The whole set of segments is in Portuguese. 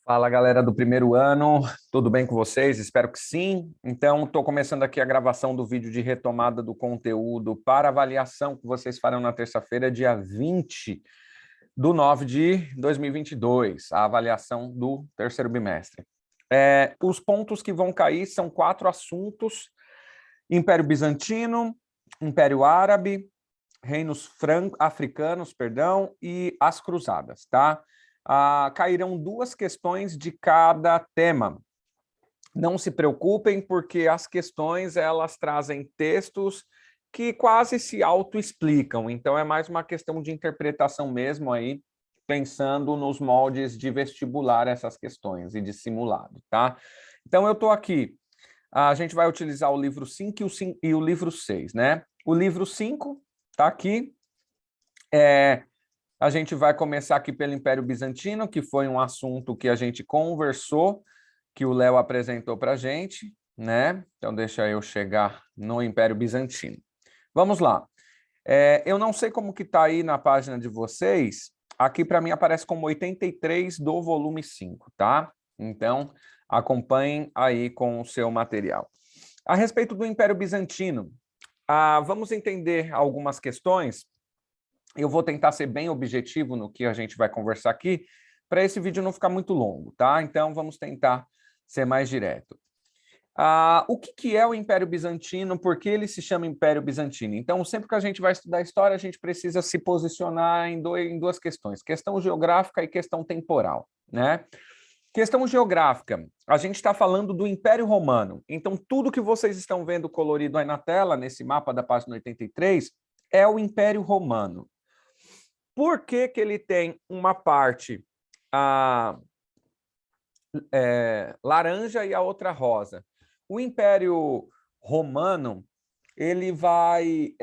Fala, galera do primeiro ano, tudo bem com vocês? Espero que sim. Então, estou começando aqui a gravação do vídeo de retomada do conteúdo para avaliação que vocês farão na terça-feira, dia 20/9/2022, a avaliação do terceiro bimestre. Os pontos que vão cair são 4 assuntos: Império Bizantino, Império Árabe, reinos africanos, perdão, e as cruzadas, tá? Cairão 2 questões de cada tema. Não se preocupem, porque as questões elas trazem textos que quase se autoexplicam, então é mais uma questão de interpretação mesmo aí, pensando nos moldes de vestibular essas questões e de simulado, tá? Então eu estou aqui, a gente vai utilizar o livro 5 e o livro 6, né? O livro 5 está aqui, a gente vai começar aqui pelo Império Bizantino, que foi um assunto que a gente conversou, que o Léo apresentou para a gente, né? Então, deixa eu chegar no Império Bizantino. Vamos lá. Eu não sei como que está aí na página de vocês. Aqui, para mim, aparece como 83 do volume 5, tá? Então, acompanhem aí com o seu material. A respeito do Império Bizantino, vamos entender algumas questões. Eu vou tentar ser bem objetivo no que a gente vai conversar aqui, para esse vídeo não ficar muito longo, tá? Então, vamos tentar ser mais direto. O que é o Império Bizantino? Por que ele se chama Império Bizantino? Então, sempre que a gente vai estudar história, a gente precisa se posicionar em duas questões: questão geográfica e questão temporal, né? Questão geográfica, a gente está falando do Império Romano. Então, tudo que vocês estão vendo colorido aí na tela, nesse mapa da página 83, é o Império Romano. Por que que ele tem uma parte laranja e a outra rosa? O Império Romano ele vai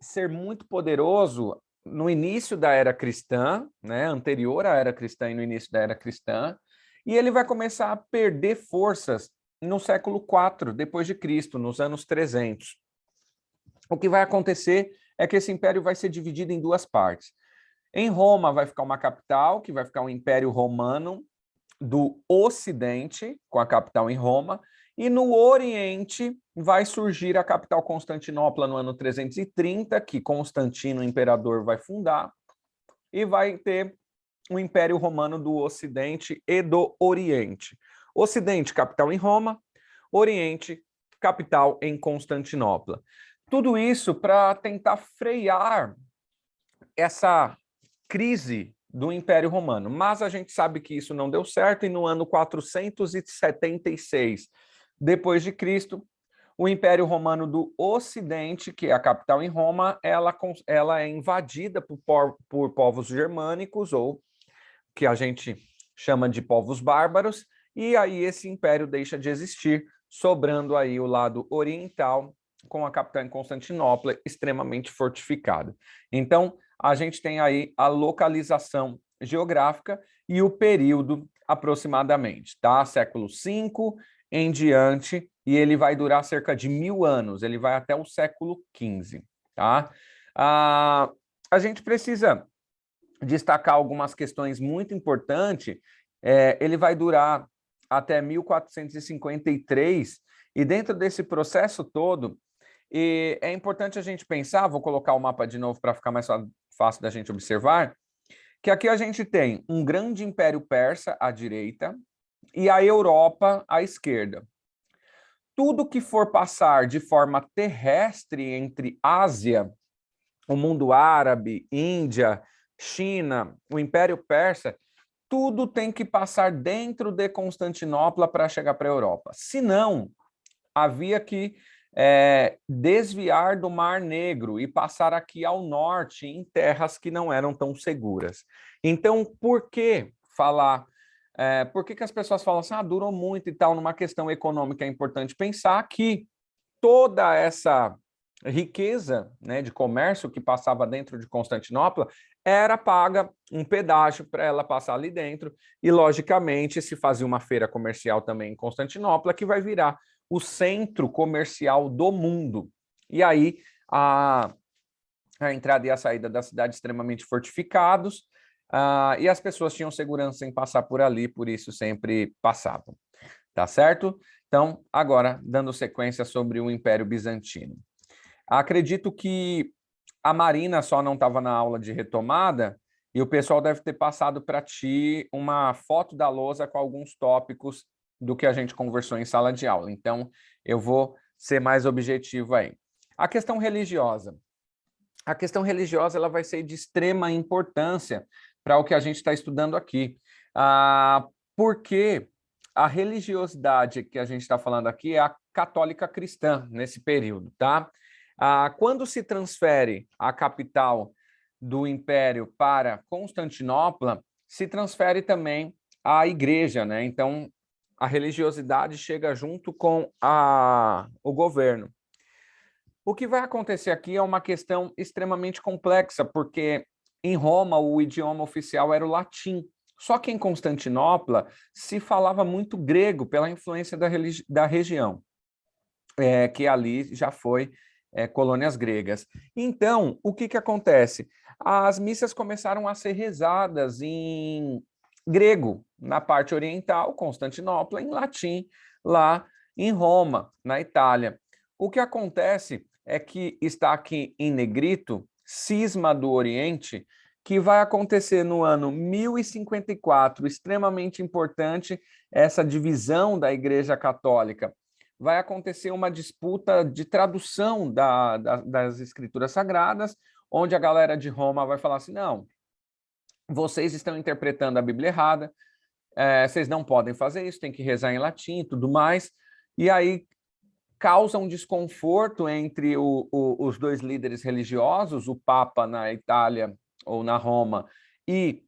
ser muito poderoso no início da Era Cristã, né, anterior à Era Cristã e no início da Era Cristã, e ele vai começar a perder forças no século IV depois de Cristo, nos anos 300. O que vai acontecer é que esse império vai ser dividido em 2 partes. Em Roma vai ficar uma capital, que vai ficar o Império Romano do Ocidente, com a capital em Roma, e no Oriente vai surgir a capital Constantinopla no ano 330, que Constantino, o imperador, vai fundar, e vai ter o Império Romano do Ocidente e do Oriente. Ocidente, capital em Roma; Oriente, capital em Constantinopla. Tudo isso para tentar frear essa crise do Império Romano, mas a gente sabe que isso não deu certo, e no ano 476 depois de Cristo, o Império Romano do Ocidente, que é a capital em Roma, ela é invadida por povos germânicos, ou que a gente chama de povos bárbaros, e aí esse império deixa de existir, sobrando aí o lado oriental, com a capital em Constantinopla, extremamente fortificada. Então, a gente tem aí a localização geográfica e o período aproximadamente, tá? Século V em diante, e ele vai durar cerca de 1000 anos, ele vai até o século XV, tá? A gente precisa destacar algumas questões muito importantes. Ele vai durar até 1453, e dentro desse processo todo, é importante a gente pensar, vou colocar o mapa de novo para ficar mais fácil da gente observar, que aqui a gente tem um grande império persa à direita e a Europa à esquerda. Tudo que for passar de forma terrestre entre Ásia, o mundo árabe, Índia, China, o Império Persa, tudo tem que passar dentro de Constantinopla para chegar para a Europa. Senão, havia que desviar do Mar Negro e passar aqui ao norte, em terras que não eram tão seguras. Então, por que falar? Por que as pessoas falam assim, durou muito e tal? Numa questão econômica é importante pensar que toda essa riqueza, né, de comércio que passava dentro de Constantinopla era paga um pedágio para ela passar ali dentro, e logicamente se fazia uma feira comercial também em Constantinopla, que vai virar o centro comercial do mundo. E aí a entrada e a saída da cidade extremamente fortificados, e as pessoas tinham segurança em passar por ali, por isso sempre passavam. Tá certo? Então, agora, dando sequência sobre o Império Bizantino. Acredito que a Marina só não estava na aula de retomada e o pessoal deve ter passado para ti uma foto da lousa com alguns tópicos do que a gente conversou em sala de aula. Então, eu vou ser mais objetivo aí. A questão religiosa. A questão religiosa ela vai ser de extrema importância para o que a gente está estudando aqui. Porque a religiosidade que a gente está falando aqui é a católica cristã nesse período, tá? Quando se transfere a capital do império para Constantinopla, se transfere também a igreja, né? Então, a religiosidade chega junto com o governo. O que vai acontecer aqui é uma questão extremamente complexa, porque em Roma o idioma oficial era o latim. Só que em Constantinopla se falava muito grego pela influência da região, que ali já foi colônias gregas. Então, o que acontece? As missas começaram a ser rezadas em grego, na parte oriental, Constantinopla, em latim, lá em Roma, na Itália. O que acontece é que está aqui em negrito, cisma do Oriente, que vai acontecer no ano 1054, extremamente importante essa divisão da Igreja Católica. Vai acontecer uma disputa de tradução das escrituras sagradas, onde a galera de Roma vai falar assim, não, vocês estão interpretando a Bíblia errada, vocês não podem fazer isso, tem que rezar em latim e tudo mais, e aí causa um desconforto entre os dois líderes religiosos, o Papa na Itália ou na Roma e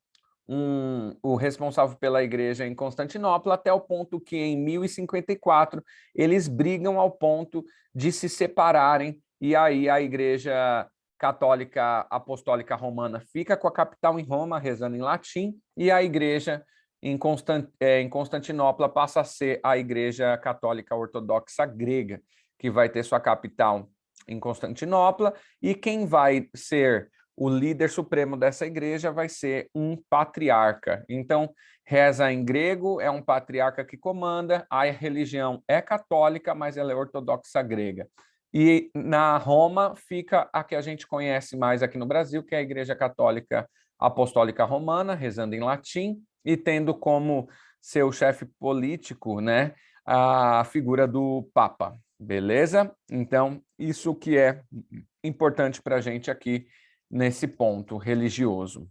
o responsável pela igreja em Constantinopla, até o ponto que em 1054 eles brigam ao ponto de se separarem, e aí a igreja católica apostólica romana fica com a capital em Roma, rezando em latim, e a igreja em Constantinopla passa a ser a Igreja Católica Ortodoxa Grega, que vai ter sua capital em Constantinopla, e quem vai ser o líder supremo dessa igreja vai ser um patriarca. Então, reza em grego, é um patriarca que comanda, a religião é católica, mas ela é ortodoxa grega. E na Roma fica a que a gente conhece mais aqui no Brasil, que é a Igreja Católica Apostólica Romana, rezando em latim, e tendo como seu chefe político, né, a figura do Papa, beleza? Então, isso que é importante para a gente aqui nesse ponto religioso.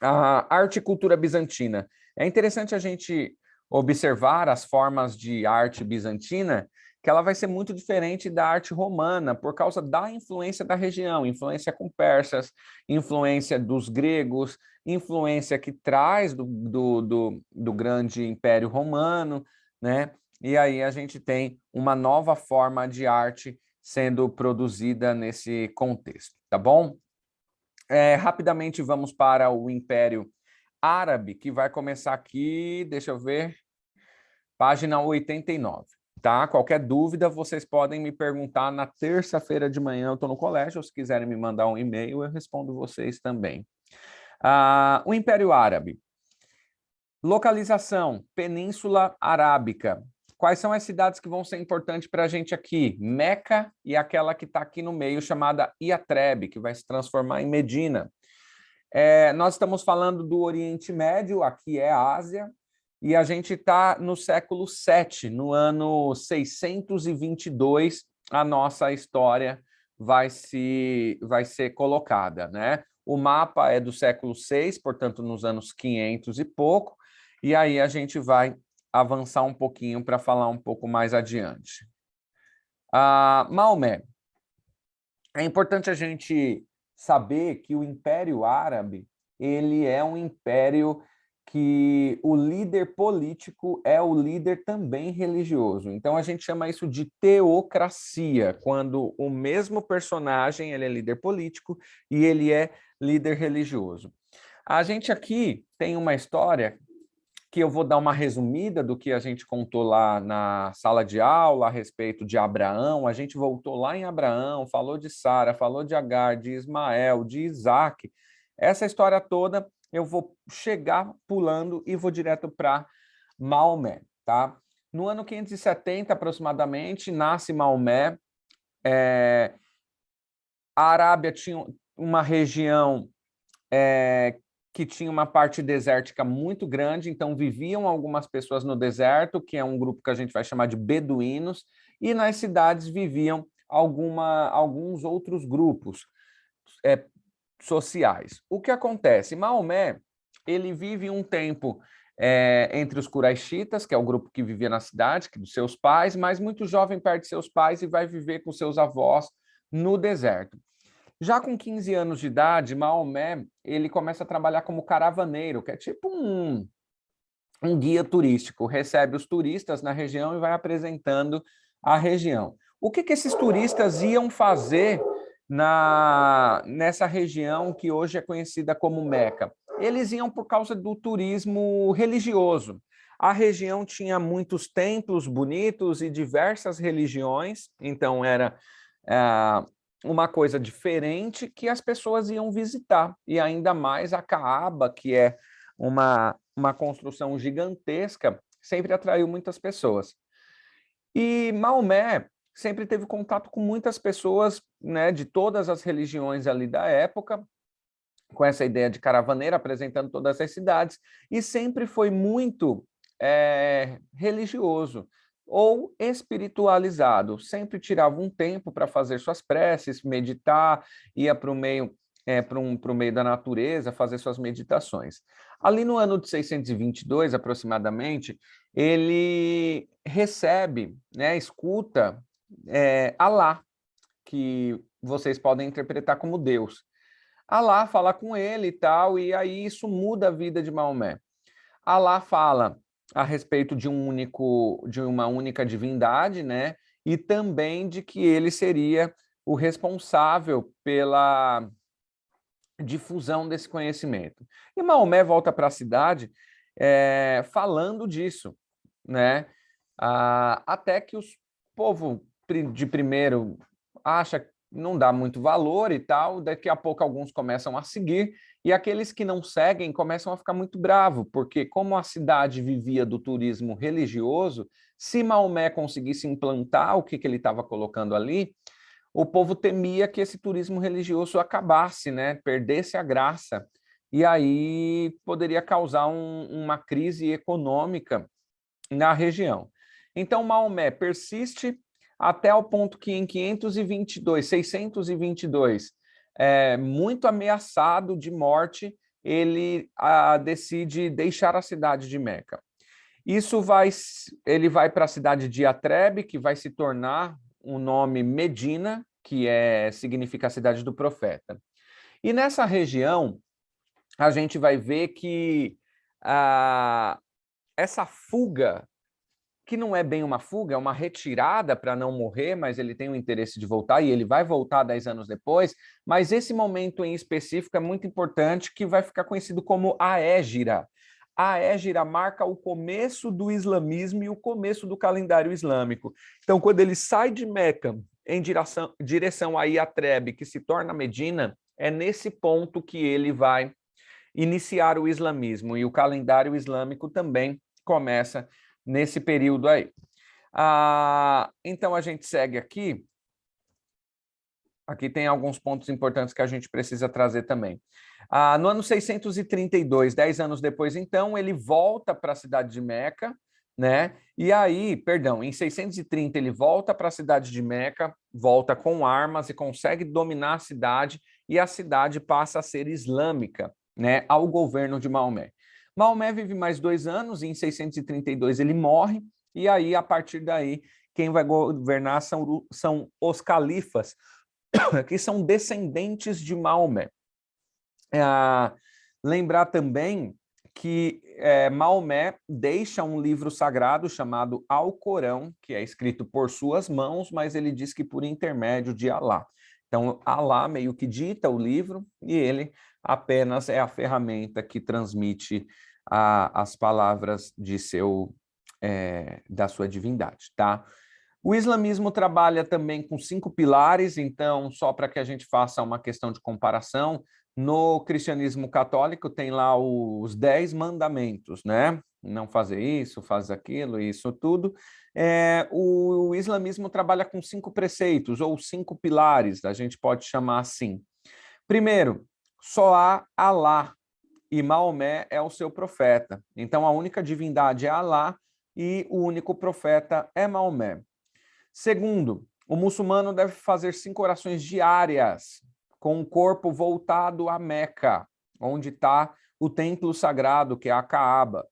A arte e cultura bizantina. É interessante a gente observar as formas de arte bizantina, que ela vai ser muito diferente da arte romana, por causa da influência da região, influência com persas, influência dos gregos, influência que traz do grande Império Romano, né? E aí a gente tem uma nova forma de arte sendo produzida nesse contexto, tá bom? Rapidamente vamos para o Império Árabe, que vai começar aqui, deixa eu ver, página 89, tá? Qualquer dúvida, vocês podem me perguntar na terça-feira de manhã, eu estou no colégio, ou se quiserem me mandar um e-mail, eu respondo vocês também. O Império Árabe. Localização, Península Arábica. Quais são as cidades que vão ser importantes para a gente aqui? Meca e aquela que está aqui no meio, chamada Iatrebe, que vai se transformar em Medina. Nós estamos falando do Oriente Médio, aqui é a Ásia, e a gente está no século VII, no ano 622, a nossa história vai ser colocada, né? O mapa é do século VI, portanto, nos anos 500 e pouco, e aí a gente vai avançar um pouquinho para falar um pouco mais adiante. Maomé. É importante a gente saber que o Império Árabe, ele é um império que o líder político é o líder também religioso. Então a gente chama isso de teocracia, quando o mesmo personagem ele é líder político e ele é líder religioso. A gente aqui tem uma história que eu vou dar uma resumida do que a gente contou lá na sala de aula a respeito de Abraão. A gente voltou lá em Abraão, falou de Sara, falou de Agar, de Ismael, de Isaac. Essa história toda eu vou chegar pulando e vou direto para Maomé, tá? No ano 570, aproximadamente, nasce Maomé. A Arábia tinha uma região que tinha uma parte desértica muito grande, então viviam algumas pessoas no deserto, que é um grupo que a gente vai chamar de beduínos, e nas cidades viviam alguns outros grupos sociais. O que acontece? Maomé, ele vive um tempo entre os Quraixitas, que é o grupo que vivia na cidade, que dos seus pais, mas muito jovem perde seus pais e vai viver com seus avós no deserto. Já com 15 anos de idade, Maomé, ele começa a trabalhar como caravaneiro, que é tipo um guia turístico, recebe os turistas na região e vai apresentando a região. O que esses turistas iam fazer nessa região que hoje é conhecida como Meca? Eles iam por causa do turismo religioso. A região tinha muitos templos bonitos e diversas religiões, então era uma coisa diferente que as pessoas iam visitar, e ainda mais a Caaba, que é uma construção gigantesca, sempre atraiu muitas pessoas. E Maomé sempre teve contato com muitas pessoas, né, de todas as religiões ali da época, com essa ideia de caravaneira, apresentando todas as cidades, e sempre foi muito religioso ou espiritualizado, sempre tirava um tempo para fazer suas preces, meditar, ia para o meio para o meio da natureza, fazer suas meditações. Ali no ano de 622, aproximadamente, ele recebe, né, escuta Alá, que vocês podem interpretar como Deus. Alá fala com ele e tal, e aí isso muda a vida de Maomé. Alá fala a respeito de uma única divindade, né? E também de que ele seria o responsável pela difusão desse conhecimento. E Maomé volta para a cidade falando disso, né? Até que o povo de primeiro acha não dá muito valor e tal, daqui a pouco alguns começam a seguir, e aqueles que não seguem começam a ficar muito bravos, porque como a cidade vivia do turismo religioso, se Maomé conseguisse implantar o que ele estava colocando ali, o povo temia que esse turismo religioso acabasse, né? Perdesse a graça, e aí poderia causar uma crise econômica na região. Então, Maomé persiste até o ponto que em 622, muito ameaçado de morte, ele decide deixar a cidade de Meca. Ele vai para a cidade de Yatreb, que vai se tornar o nome Medina, que significa a cidade do profeta. E nessa região, a gente vai ver que essa fuga, que não é bem uma fuga, é uma retirada para não morrer, mas ele tem o interesse de voltar, e ele vai voltar 10 anos depois, mas esse momento em específico é muito importante, que vai ficar conhecido como a Hégira. A Hégira marca o começo do islamismo e o começo do calendário islâmico. Então, quando ele sai de Meca em direção a Yatreb, que se torna Medina, é nesse ponto que ele vai iniciar o islamismo, e o calendário islâmico também começa nesse período aí. Então, a gente segue aqui. Aqui tem alguns pontos importantes que a gente precisa trazer também. No ano 632, 10 anos depois, então, ele volta para a cidade de Meca, né? E aí, perdão, em 630 ele volta para a cidade de Meca, volta com armas e consegue dominar a cidade, e a cidade passa a ser islâmica, né, ao governo de Maomé. Maomé vive mais 2 anos, e em 632 ele morre, e aí, a partir daí, quem vai governar são os califas, que são descendentes de Maomé. Lembrar também que Maomé deixa um livro sagrado chamado Alcorão, que é escrito por suas mãos, mas ele diz que por intermédio de Alá. Então, Alá meio que dita o livro, e ele apenas é a ferramenta que transmite as palavras da sua divindade, tá? O islamismo trabalha também com 5 pilares, então, só para que a gente faça uma questão de comparação, No cristianismo católico tem lá os 10 mandamentos, né? Não fazer isso, faz aquilo, isso tudo. O islamismo trabalha com 5 preceitos, ou 5 pilares, a gente pode chamar assim. Primeiro, só há Alá, e Maomé é o seu profeta. Então, a única divindade é Alá, e o único profeta é Maomé. Segundo, o muçulmano deve fazer 5 orações diárias, com o corpo voltado a Meca, onde está o templo sagrado, que é a Caaba.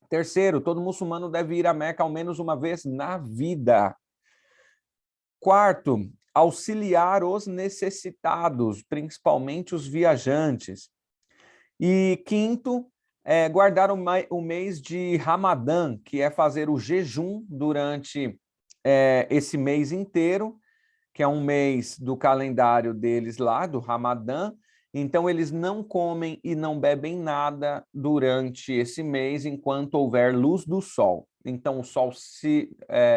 Terceiro, todo muçulmano deve ir a Meca ao menos uma vez na vida. Quarto, auxiliar os necessitados, principalmente os viajantes. E quinto, guardar o mês de Ramadã, que é fazer o jejum durante esse mês inteiro, que é um mês do calendário deles lá, do Ramadã. Então, eles não comem e não bebem nada durante esse mês, enquanto houver luz do sol. Então, o sol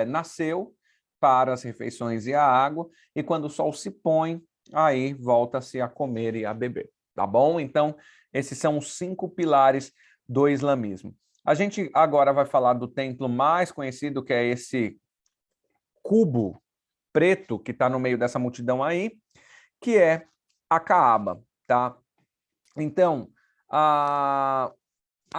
nasceu para as refeições e a água, e quando o sol se põe, aí volta-se a comer e a beber, tá bom? Então, esses são os 5 pilares do islamismo. A gente agora vai falar do templo mais conhecido, que é esse cubo preto que está no meio dessa multidão aí, que é a Caaba, tá? Então, a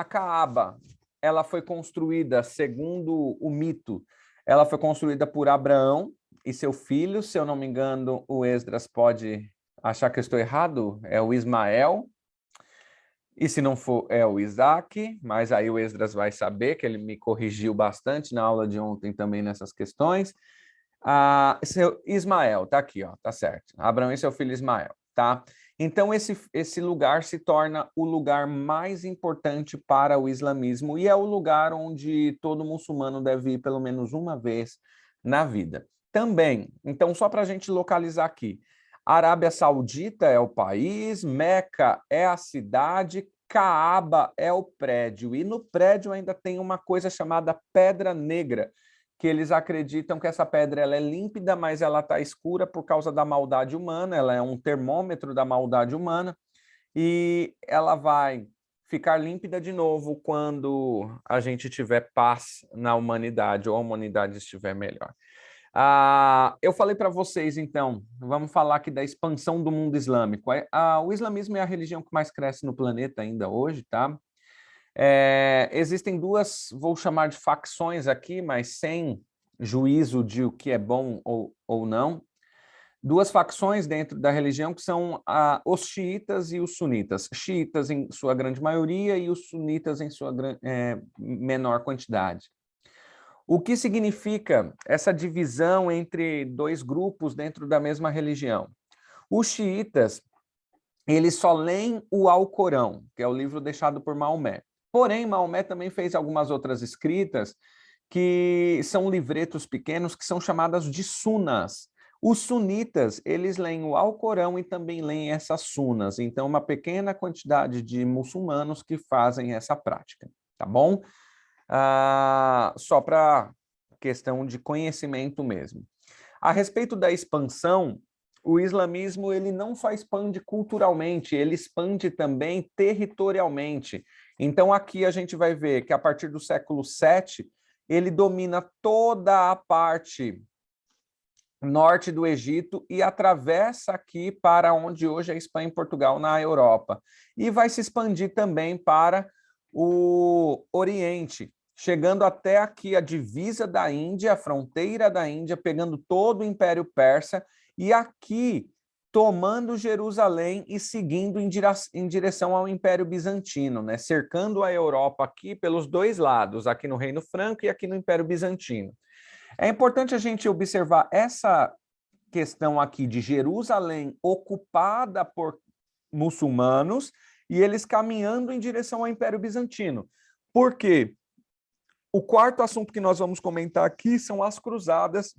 Caaba, ela foi construída, segundo o mito, ela foi construída por Abraão e seu filho, se eu não me engano, o Esdras pode achar que eu estou errado, é o Ismael, e se não for, é o Isaac, mas aí o Esdras vai saber, que ele me corrigiu bastante na aula de ontem também nessas questões. Seu Ismael, tá aqui, ó, tá certo. Abraão e seu filho Ismael, tá? Então, esse lugar se torna o lugar mais importante para o islamismo e é o lugar onde todo muçulmano deve ir pelo menos uma vez na vida. Também, então, só para a gente localizar aqui, Arábia Saudita é o país, Meca é a cidade, Caaba é o prédio, e no prédio ainda tem uma coisa chamada Pedra Negra, que eles acreditam que essa pedra ela é límpida, mas ela está escura por causa da maldade humana, ela é um termômetro da maldade humana, e ela vai ficar límpida de novo quando a gente tiver paz na humanidade, ou a humanidade estiver melhor. Eu falei para vocês, então, vamos falar aqui da expansão do mundo islâmico. O islamismo é a religião que mais cresce no planeta ainda hoje, tá? Existem duas, vou chamar de facções aqui, mas sem juízo de o que é bom ou não. Duas facções dentro da religião que são os xiitas e os sunitas. Xiitas em sua grande maioria e os sunitas em sua menor quantidade. O que significa essa divisão entre dois grupos dentro da mesma religião? Os xiitas, eles só leem o Alcorão, que é o livro deixado por Maomé. Porém, Maomé também fez algumas outras escritas que são livretos pequenos que são chamadas de sunas. Os sunitas, eles leem o Alcorão e também leem essas sunas. Então, uma pequena quantidade de muçulmanos que fazem essa prática, tá bom? Só para questão de conhecimento mesmo. A respeito da expansão, o islamismo ele não só expande culturalmente, ele expande também territorialmente. Então, aqui a gente vai ver que a partir do século VII, ele domina toda a parte norte do Egito e atravessa aqui para onde hoje é Espanha e Portugal, na Europa. E vai se expandir também para o Oriente, chegando até aqui a divisa da Índia, a fronteira da Índia, pegando todo o Império Persa, e aqui tomando Jerusalém e seguindo em direção ao Império Bizantino, né? Cercando a Europa aqui pelos dois lados, aqui no Reino Franco e aqui no Império Bizantino. É importante a gente observar essa questão aqui de Jerusalém ocupada por muçulmanos e eles caminhando em direção ao Império Bizantino. Por quê? O quarto assunto que nós vamos comentar aqui são as cruzadas,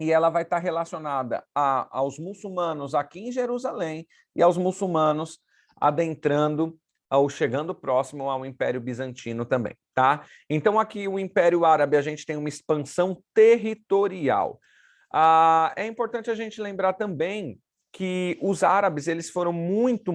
e ela vai estar relacionada aos muçulmanos aqui em Jerusalém e aos muçulmanos adentrando ou chegando próximo ao Império Bizantino também, tá? Então, aqui o Império Árabe, a gente tem uma expansão territorial. É importante a gente lembrar também que os árabes eles foram muito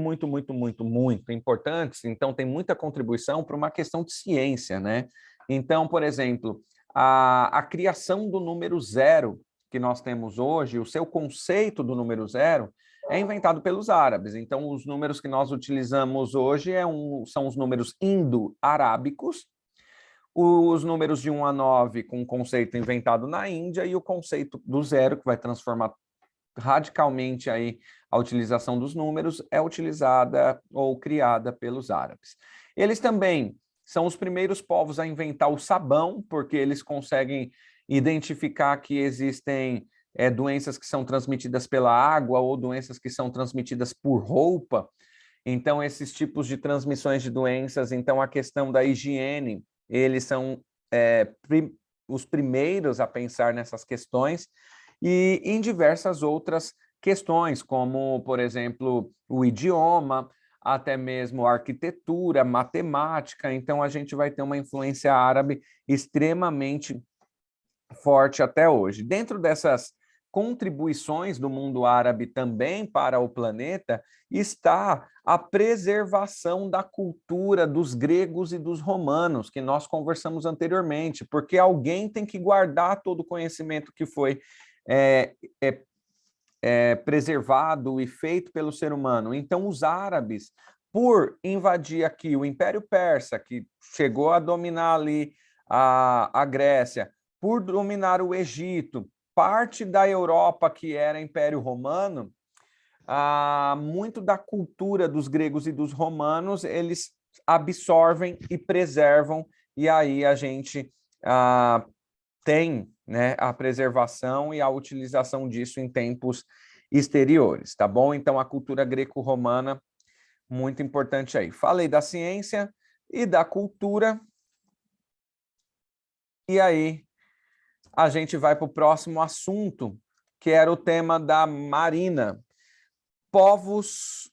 importantes, então tem muita contribuição para uma questão de ciência, né? Então, por exemplo, a criação do número zero que nós temos hoje, o seu conceito do número zero, é inventado pelos árabes. Então, os números que nós utilizamos hoje são os números indo-arábicos, os números de 1 a 9 com um conceito inventado na Índia e o conceito do zero, que vai transformar radicalmente aí a utilização dos números, é utilizada ou criada pelos árabes. Eles também são os primeiros povos a inventar o sabão, porque eles conseguem identificar que existem doenças que são transmitidas pela água ou doenças que são transmitidas por roupa. Então, esses tipos de transmissões de doenças, então a questão da higiene, eles são os primeiros a pensar nessas questões, e em diversas outras questões, como, por exemplo, o idioma, até mesmo a arquitetura, matemática. Então, a gente vai ter uma influência árabe extremamente forte até hoje. Dentro dessas contribuições do mundo árabe também para o planeta está a preservação da cultura dos gregos e dos romanos, que nós conversamos anteriormente, porque alguém tem que guardar todo o conhecimento que foi preservado e feito pelo ser humano. Então, os árabes, por invadir aqui o Império Persa, que chegou a dominar ali a Grécia, por dominar o Egito, parte da Europa que era Império Romano, muito da cultura dos gregos e dos romanos eles absorvem e preservam, e aí a gente tem, né, a preservação e a utilização disso em tempos exteriores, tá bom? Então, a cultura greco-romana, muito importante aí. Falei da ciência e da cultura, e aí a gente vai para o próximo assunto, que era o tema da Marina. Povos,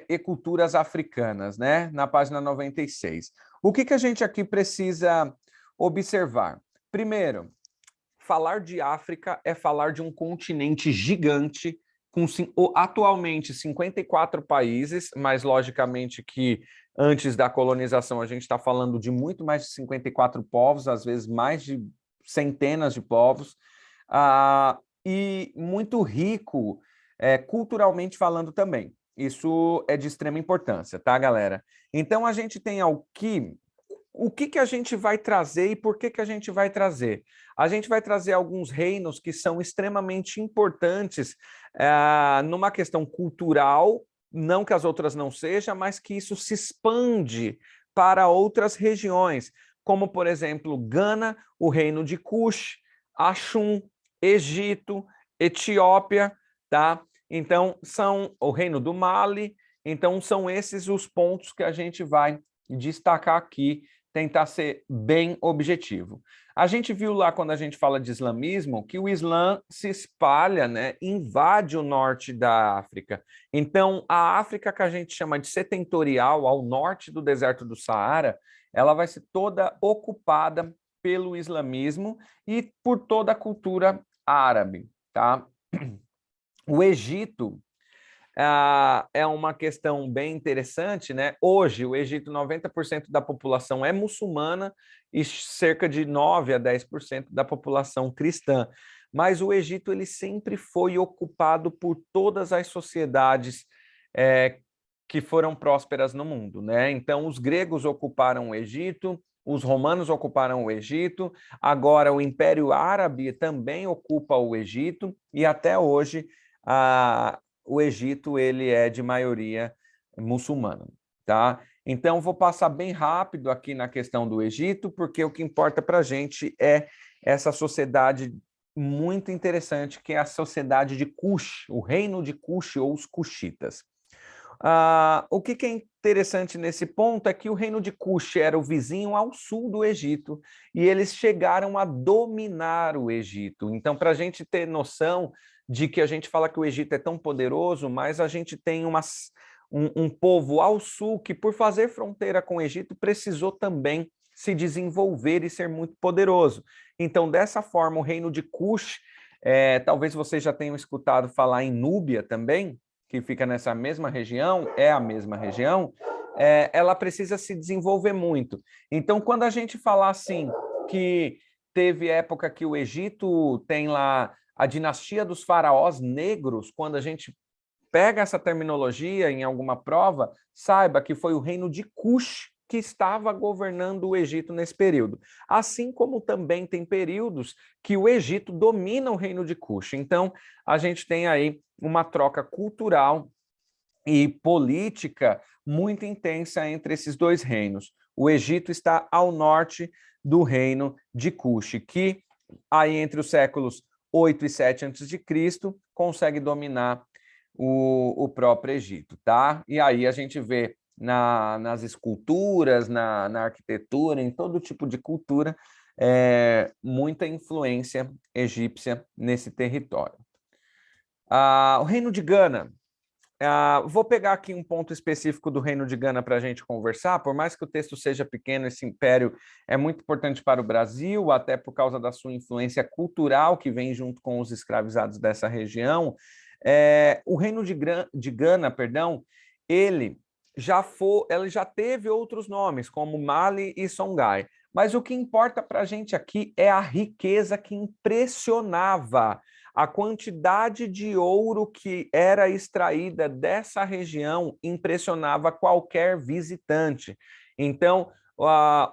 e culturas africanas, né? Na página 96. O que a gente aqui precisa observar? Primeiro, falar de África é falar de um continente gigante, com atualmente 54 países, mas logicamente que antes da colonização a gente está falando de muito mais de 54 povos, às vezes mais de centenas de povos, e muito rico culturalmente falando também. Isso é de extrema importância, tá, galera? Então, a gente tem o que a gente vai trazer e por que a gente vai trazer? A gente vai trazer alguns reinos que são extremamente importantes numa questão cultural, não que as outras não sejam, mas que isso se expande para outras regiões, como, por exemplo, Gana, o reino de Cush, Axum, Egito, Etiópia, tá? Então, são o reino do Mali. Então, são esses os pontos que a gente vai destacar aqui, tentar ser bem objetivo. A gente viu lá, quando a gente fala de islamismo, que o Islã se espalha, né, invade o norte da África. Então, a África que a gente chama de setentorial, ao norte do deserto do Saara, ela vai ser toda ocupada pelo islamismo e por toda a cultura árabe, tá? O Egito é uma questão bem interessante, né? Hoje, o Egito, 90% da população é muçulmana e cerca de 9 a 10% da população cristã. Mas o Egito ele sempre foi ocupado por todas as sociedades que foram prósperas no mundo, né? Então, os gregos ocuparam o Egito, os romanos ocuparam o Egito, agora o Império Árabe também ocupa o Egito, e até hoje o Egito ele é de maioria muçulmana, tá? Então, vou passar bem rápido aqui na questão do Egito, porque o que importa para a gente é essa sociedade muito interessante, que é a sociedade de Cush, o reino de Cush ou os Cushitas. O que é interessante nesse ponto é que o reino de Cush era o vizinho ao sul do Egito e eles chegaram a dominar o Egito. Então, para a gente ter noção de que a gente fala que o Egito é tão poderoso, mas a gente tem um povo ao sul que, por fazer fronteira com o Egito, precisou também se desenvolver e ser muito poderoso. Então, dessa forma, o reino de Cush Talvez vocês já tenham escutado falar em Núbia também, que fica nessa mesma região, é a mesma região, ela precisa se desenvolver muito. Então, quando a gente falar assim, que teve época que o Egito tem lá a dinastia dos faraós negros, quando a gente pega essa terminologia em alguma prova, saiba que foi o reino de Cush que estava governando o Egito nesse período. Assim como também tem períodos que o Egito domina o reino de Cush. Então, a gente tem aí uma troca cultural e política muito intensa entre esses dois reinos. O Egito está ao norte do reino de Cush, que aí entre os séculos 8 e 7 a.C., consegue dominar o próprio Egito, tá? E aí a gente vê nas esculturas, na arquitetura, em todo tipo de cultura, muita influência egípcia nesse território. O Reino de Gana. Vou pegar aqui um ponto específico do Reino de Gana para a gente conversar, por mais que o texto seja pequeno, esse império é muito importante para o Brasil, até por causa da sua influência cultural que vem junto com os escravizados dessa região. O Reino de Gana, perdão, ele já teve outros nomes, como Mali e Songhai, mas o que importa para a gente aqui é a riqueza que impressionava, a quantidade de ouro que era extraída dessa região impressionava qualquer visitante. Então,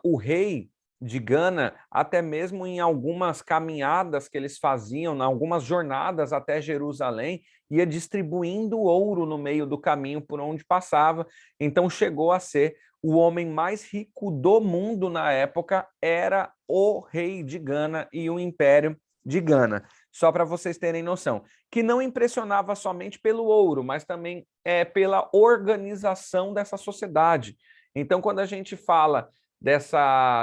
o rei de Gana, até mesmo em algumas caminhadas que eles faziam, em algumas jornadas até Jerusalém, ia distribuindo ouro no meio do caminho por onde passava. Então, chegou a ser o homem mais rico do mundo na época, era o rei de Gana e o império de Gana. Só para vocês terem noção, que não impressionava somente pelo ouro, mas também pela organização dessa sociedade. Então, quando a gente fala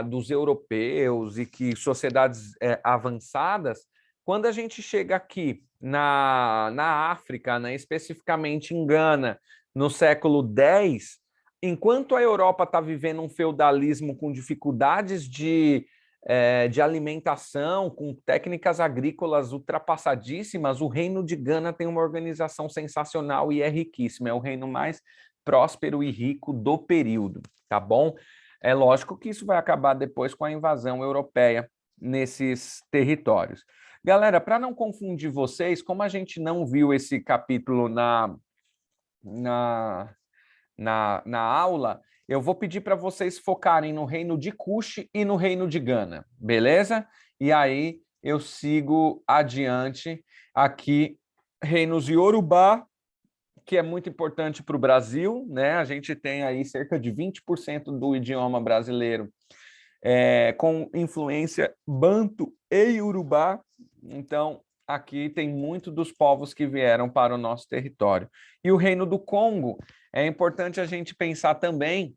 dos europeus e que sociedades avançadas, quando a gente chega aqui na África, né, especificamente em Gana, no século X, enquanto a Europa está vivendo um feudalismo com dificuldades de alimentação, com técnicas agrícolas ultrapassadíssimas, o Reino de Gana tem uma organização sensacional e é riquíssimo. É o reino mais próspero e rico do período, tá bom? É lógico que isso vai acabar depois com a invasão europeia nesses territórios. Galera, para não confundir vocês, como a gente não viu esse capítulo na aula, eu vou pedir para vocês focarem no reino de Cush e no reino de Gana, beleza? E aí eu sigo adiante aqui, reinos Yorubá, que é muito importante para o Brasil, né? A gente tem aí cerca de 20% do idioma brasileiro com influência Banto e Yorubá, então aqui tem muito dos povos que vieram para o nosso território. E o Reino do Congo, é importante a gente pensar também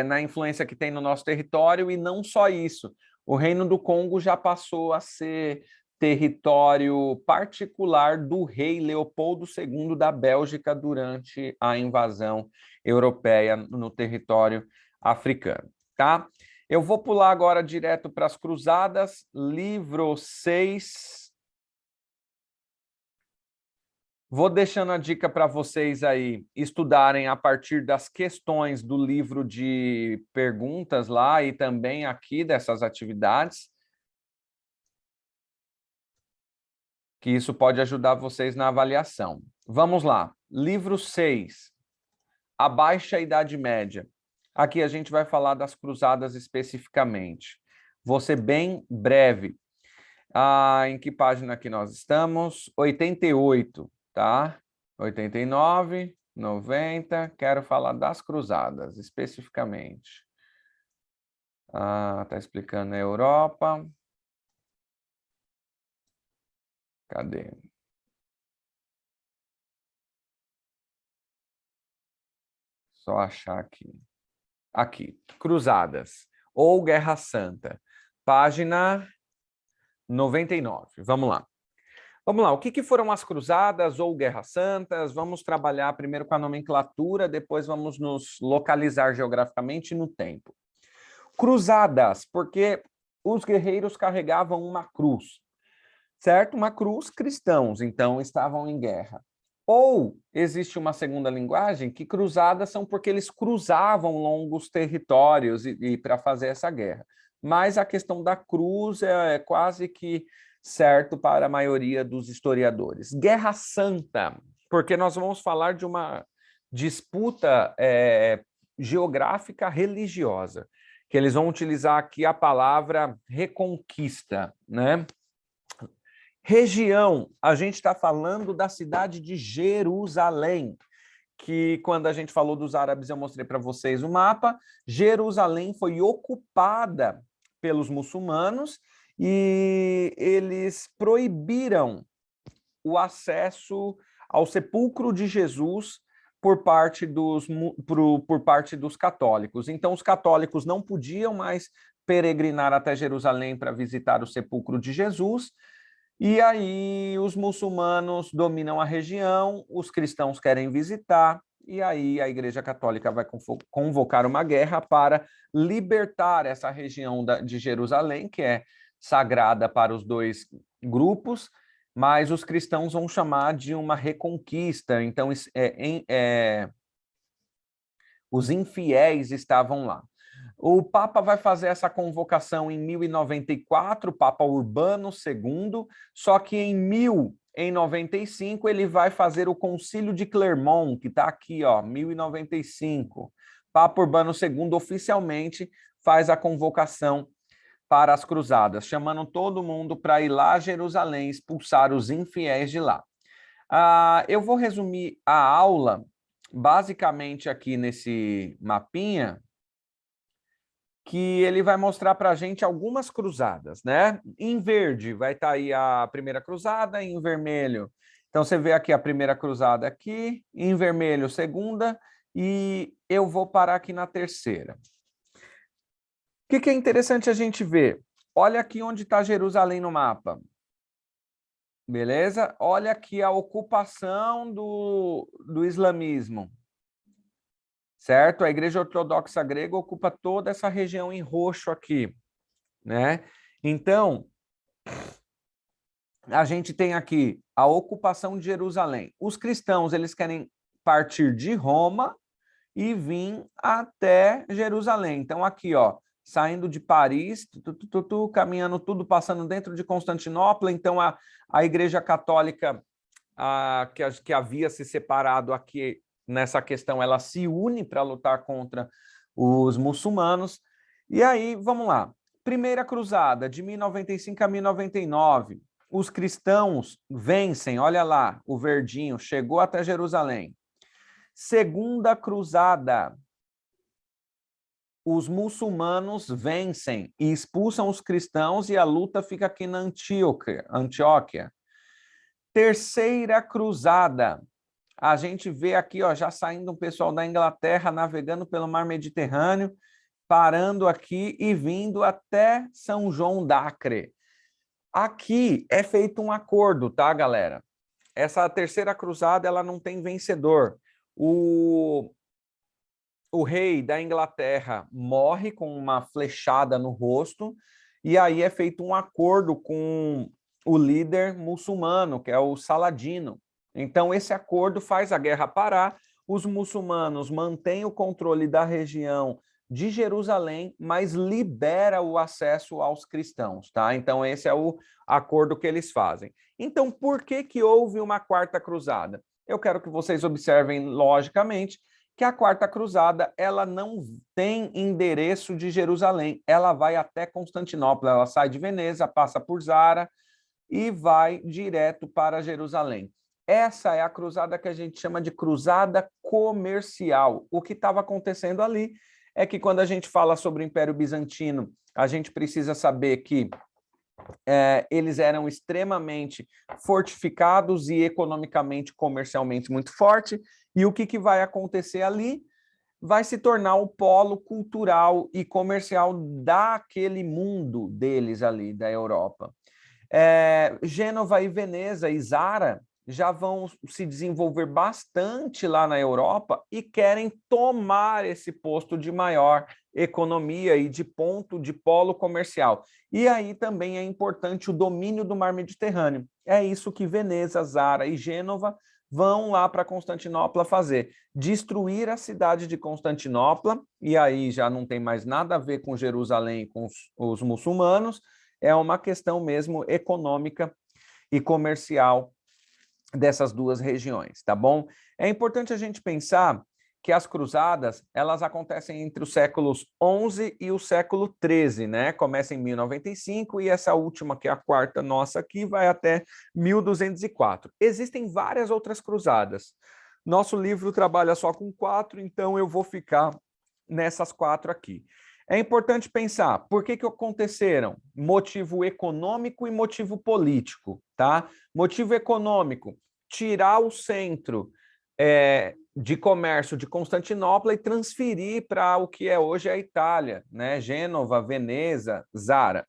na influência que tem no nosso território, e não só isso. O Reino do Congo já passou a ser território particular do rei Leopoldo II da Bélgica durante a invasão europeia no território africano, tá? Eu vou pular agora direto para as Cruzadas, livro 6. Vou deixando a dica para vocês aí estudarem a partir das questões do livro de perguntas lá e também aqui dessas atividades, que isso pode ajudar vocês na avaliação. Vamos lá, livro 6, A Baixa Idade Média. Aqui a gente vai falar das cruzadas especificamente. Vou ser bem breve. Em que página que nós estamos? 88, tá? 89, 90, quero falar das cruzadas, especificamente. Tá explicando a Europa. Cadê? Só achar aqui. Aqui, Cruzadas ou Guerra Santa, página 99. Vamos lá. Vamos lá, o que foram as Cruzadas ou Guerras Santas? Vamos trabalhar primeiro com a nomenclatura, depois vamos nos localizar geograficamente no tempo. Cruzadas, porque os guerreiros carregavam uma cruz. certo? Uma cruz, cristãos, então estavam em guerra. Ou existe uma segunda linguagem que cruzadas são porque eles cruzavam longos territórios e para fazer essa guerra. Mas a questão da cruz é quase que certo para a maioria dos historiadores. Guerra Santa, porque nós vamos falar de uma disputa geográfica religiosa, que eles vão utilizar aqui a palavra reconquista, né? Região, a gente está falando da cidade de Jerusalém, que quando a gente falou dos árabes, eu mostrei para vocês o mapa. Jerusalém foi ocupada pelos muçulmanos e eles proibiram o acesso ao sepulcro de Jesus por parte dos católicos. Então, os católicos não podiam mais peregrinar até Jerusalém para visitar o sepulcro de Jesus. E aí os muçulmanos dominam a região, os cristãos querem visitar, e aí a Igreja Católica vai convocar uma guerra para libertar essa região de Jerusalém, que é sagrada para os dois grupos, mas os cristãos vão chamar de uma reconquista. Então, os infiéis estavam lá. O Papa vai fazer essa convocação em 1094, Papa Urbano II, só que em 1095 ele vai fazer o Concílio de Clermont, que está aqui, ó, 1095. Papa Urbano II oficialmente faz a convocação para as cruzadas, chamando todo mundo para ir lá a Jerusalém, expulsar os infiéis de lá. Eu vou resumir a aula basicamente aqui nesse mapinha, que ele vai mostrar para a gente algumas cruzadas, né? Em verde vai estar aí a primeira cruzada, em vermelho. Então, você vê aqui a primeira cruzada aqui, em vermelho, segunda, e eu vou parar aqui na terceira. O que é interessante a gente ver? Olha aqui onde está Jerusalém no mapa. Beleza? Olha aqui a ocupação do islamismo. Certo? A Igreja Ortodoxa Grega ocupa toda essa região em roxo aqui, né? Então, a gente tem aqui a ocupação de Jerusalém. Os cristãos, eles querem partir de Roma e vir até Jerusalém. Então, aqui, ó, saindo de Paris, caminhando tudo, passando dentro de Constantinopla. Então, a Igreja Católica, que havia se separado aqui nessa questão, ela se une para lutar contra os muçulmanos. E aí, vamos lá. Primeira cruzada, de 1095 a 1099. Os cristãos vencem, olha lá, o verdinho, chegou até Jerusalém. Segunda cruzada, os muçulmanos vencem e expulsam os cristãos e a luta fica aqui na Antioquia. Terceira cruzada, a gente vê aqui, ó, já saindo um pessoal da Inglaterra, navegando pelo mar Mediterrâneo, parando aqui e vindo até São João d'Acre. Aqui é feito um acordo, tá, galera? Essa terceira cruzada, ela não tem vencedor. O rei da Inglaterra morre com uma flechada no rosto, e aí é feito um acordo com o líder muçulmano, que é o Saladino. Então, esse acordo faz a guerra parar, os muçulmanos mantêm o controle da região de Jerusalém, mas libera o acesso aos cristãos, tá? Então, esse é o acordo que eles fazem. Então, por que houve uma quarta cruzada? Eu quero que vocês observem, logicamente, que a quarta cruzada, ela não tem endereço de Jerusalém, ela vai até Constantinopla, ela sai de Veneza, passa por Zara e vai direto para Jerusalém. Essa é a cruzada que a gente chama de cruzada comercial. O que estava acontecendo ali é que quando a gente fala sobre o Império Bizantino, a gente precisa saber que eles eram extremamente fortificados e economicamente, comercialmente muito forte. E o que vai acontecer ali? Vai se tornar o polo cultural e comercial daquele mundo deles ali, da Europa. Gênova e Veneza e Zara já vão se desenvolver bastante lá na Europa e querem tomar esse posto de maior economia e de ponto de polo comercial. E aí também é importante o domínio do mar Mediterrâneo. É isso que Veneza, Zara e Gênova vão lá para Constantinopla fazer, destruir a cidade de Constantinopla, e aí já não tem mais nada a ver com Jerusalém, com os muçulmanos, é uma questão mesmo econômica e comercial dessas duas regiões, tá bom? É importante a gente pensar que as cruzadas, elas acontecem entre os séculos 11 e o século 13, né? Começa em 1095 e essa última, que é a quarta nossa aqui, vai até 1204. Existem várias outras cruzadas. Nosso livro trabalha só com 4, então eu vou ficar nessas 4 aqui. É importante pensar por que aconteceram motivo econômico e motivo político, tá? Motivo econômico, tirar o centro de comércio de Constantinopla e transferir para o que é hoje a Itália, né? Gênova, Veneza, Zara.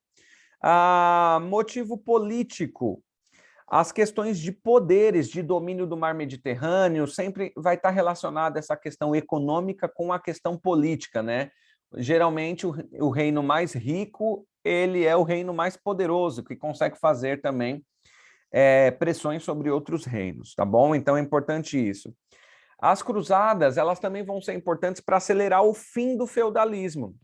Motivo político, as questões de poderes, de domínio do mar Mediterrâneo, sempre vai estar relacionada essa questão econômica com a questão política, né? Geralmente, o reino mais rico, ele é o reino mais poderoso, que consegue fazer também pressões sobre outros reinos, tá bom? Então, é importante isso. As cruzadas, elas também vão ser importantes para acelerar o fim do feudalismo,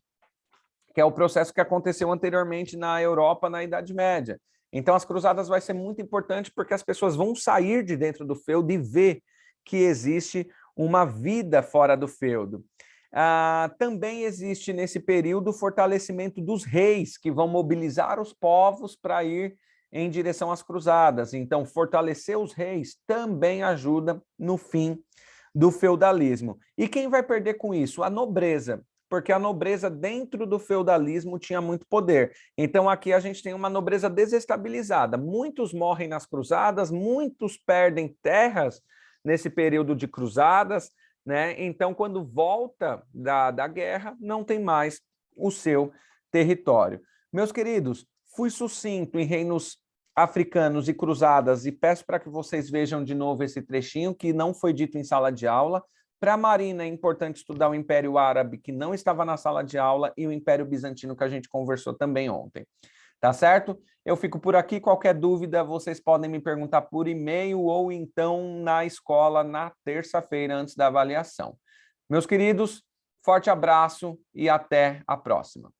que é o processo que aconteceu anteriormente na Europa, na Idade Média. Então, as cruzadas vai ser muito importante porque as pessoas vão sair de dentro do feudo e ver que existe uma vida fora do feudo. Também existe nesse período o fortalecimento dos reis, que vão mobilizar os povos para ir em direção às cruzadas. Então, fortalecer os reis também ajuda no fim do feudalismo. E quem vai perder com isso? A nobreza, porque a nobreza dentro do feudalismo tinha muito poder. Então, aqui a gente tem uma nobreza desestabilizada. Muitos morrem nas cruzadas, muitos perdem terras nesse período de cruzadas, né? Então, quando volta da guerra, não tem mais o seu território. Meus queridos, fui sucinto em reinos africanos e cruzadas e peço para que vocês vejam de novo esse trechinho que não foi dito em sala de aula. Para a Marina é importante estudar o Império Árabe, que não estava na sala de aula, e o Império Bizantino, que a gente conversou também ontem. Tá certo? Eu fico por aqui. Qualquer dúvida, vocês podem me perguntar por e-mail ou então na escola na terça-feira, antes da avaliação. Meus queridos, forte abraço e até a próxima.